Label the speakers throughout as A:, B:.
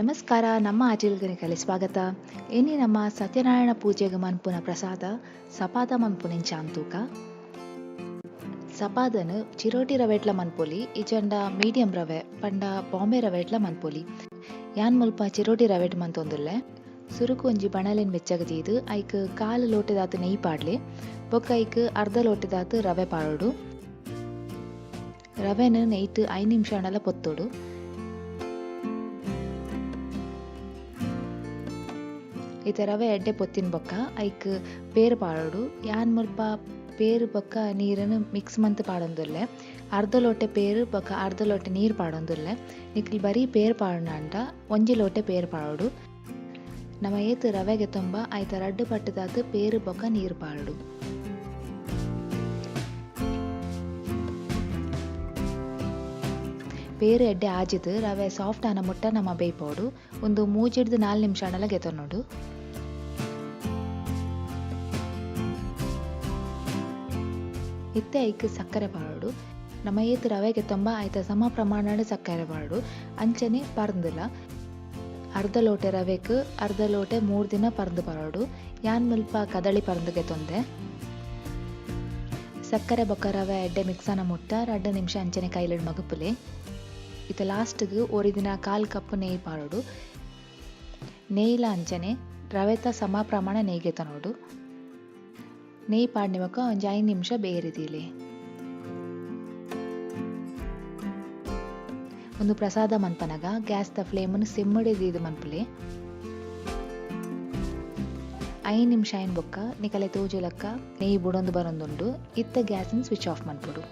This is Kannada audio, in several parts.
A: ನಮಸ್ಕಾರ. ನಮ್ಮ ಆಚರಣೆಗೆ ಸ್ವಾಗತ. ಏನಿ ನಮ್ಮ ಸತ್ಯನಾರಾಯಣ ಪೂಜೆಗೆ ಮನ್ಪುನ ಪ್ರಸಾದ ಸಪಾದ ಮನ್ಪುನೆಂಚ ಅಂತೂಕ. ಸಪಾದನು ಚಿರೋಟಿ ರವೆಟ್ಲ ಮನ್ಪೊಲಿ, ಇಜಂಡ ಮೀಡಿಯಂ ರವೆ ಪಂಡ ಬಾಂಬೆ ರವೆಟ್ಲ ಮನ್ಪೊಲಿ. ಯಾನ್ ಮುಲ್ಪ ಚಿರೋಟಿ ರವೆಟ್ ಮಂತೊಂದುಲ್ಲೆ. ಸುರುಕು ಒಂಜಿ ಬಣಲೆನ್ ಬೆಚ್ಚಗದೀದು ಐಕ್ ಕಾಲು ಲೋಟದಾತು ನೆಯ್ ಪಾಡ್ಲೆ, ಬೊಕ್ಕ ಐಕ್ ಅರ್ಧ ಲೋಟದಾತು ರವೆ ಪಾಡೋಡು. ರವೆನು ನೆಯ್ಟ್ 5 ನಿಮಿಷ ಪೊತ್ತೋಡು. ಈತ ರವೆ ಎಡ್ಡೆ ಪೊತ್ತಿನ ಬೊಕ್ಕ ಐಕ್ ಪೇರು ಪಾಡೋಡು. ಯಾನ್ ಮುಲ್ಪ ಪೇರು ಬೊಕ್ಕ ನೀರನ್ನು ಮಿಕ್ಸ್ ಮಂತ್ ಪಾಡೊಂದುಲ್ಲೆ. ಅರ್ಧ ಲೋಟೆ ಪೇರು ಬೊಕ್ಕ ಅರ್ಧ ಲೋಟೆ ನೀರು ಪಾಡೊಂದುಲ್ಲೆ. ನಿಕ್ಲಿ ಬರೀ ಪೇರು ಪಾಡೋಣ ಅಂಟ 1 ಲೋಟೆ ಪೇರು ಪಾಡೋಡು. ನಮ್ಮ ಏತು ರವೆಗೆ ತುಂಬ ಐತ ರಡ್ಡು ಪಟ್ಟದಾತು ಪೇರು ಬೊಕ್ಕ ನೀರು ಪಾಡೋಡು. ಪೇರು ಎಡ್ಡೆ ಆಜಿದು ರವೆ ಸಾಫ್ಟ್ ಆನ ಮುಟ್ಟ ನಮ್ಮ ಬೇಯ್ಪೋಡು. ಒಂದು 3-4 ನಿಮಿಷ ಗೆತೊನ್ನೋಡು. ಇತ್ತೆ ಐಕ್ ಸಕ್ಕರೆ ಪಾಡೋಡು. ನಮ್ಮ ಏತು ರವೆಗೆ ತುಂಬ ಐತ ಸಮ ಪ್ರಮಾಣದ ಸಕ್ಕರೆ ಪಾಡೋಡು. ಅಂಚನೆ ಪರ್ದಿಲ್ಲ. ಅರ್ಧ ಲೋಟೆ ರವೆಕ್ ಅರ್ಧ ಲೋಟೆ 3 ದಿನ ಪರ್ದು ಪಾಡೋಡು. ಯಾನ್ ಮುಲ್ಪ ಕದಳಿ ಪರ್ದುಗೆ ತೊಂದೆ. ಸಕ್ಕರೆ ಬೊಕ್ಕ ರವೆ ಎಡ್ಡೆ ಮಿಕ್ಸನ ಮುಟ್ಟ 2 ನಿಮಿಷ ಅಂಚನೆ ಕೈಲಿಡ್ ಮಗುಪುಲೆ. ಇತ ಲಾಸ್ಟ್ಗೆ 1 ದಿನ 1/4 ಕಪ್ ನೆಯ್ ಪಾಡೋಡು. ನೆಯ್ಲ ಅಂಚನೆ ರವೆತ ಸಮ ಪ್ರಮಾಣ ನೆಯ್ಗೆ ತನೋಡು. ನೆಯ್ ಪಾಡ್ನಿಮಕ್ಕ ಒಂಜಿ 5 ನಿಮಿಷ ಬೇರಿದೀಲೆ. ಒಂದು ಪ್ರಸಾದ ಮನ್ಪನಗ ಗ್ಯಾಸ್ದ ಫ್ಲೇಮನ್ನು ಸಿಮ್ಮಡಿದೀದು ಮನ್ಪುಲೆ. 5 ನಿಮಿಷ ಆಯ್ನ ಬೊಕ್ಕ ನಿಕಲೆ ತೋಜುಲಕ್ಕ ನೆಯ್ ಬುಡೊಂದು ಬರೊಂದುಂಡು. ಇತ್ತ ಗ್ಯಾಸನ್ನು ಸ್ವಿಚ್ ಆಫ್ ಮನ್ಪುಡು.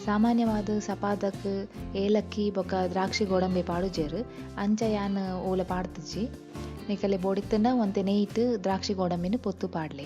A: ಸಾಮಾನ್ಯವಾದ ಸಪಾದಕ್ಕೆ ಏಲಕ್ಕಿ ಬೊಕ್ಕ ದ್ರಾಕ್ಷಿ ಗೋಡಂಬಿ ಪಾಡುಜೇರು ಅಂಚ ಯಾನ್ ಓಲ ಪಾಡ್ತಿಜ್ಜಿ. ನಿಕಲೆ ಬೋಡಿತ್ತಂಡ ಒಂತೆ ನೆಯ್ಟ್ ದ್ರಾಕ್ಷಿ ಗೋಡಂಬಿನ ಪೊತ್ತು ಪಾಡ್ಲೆ.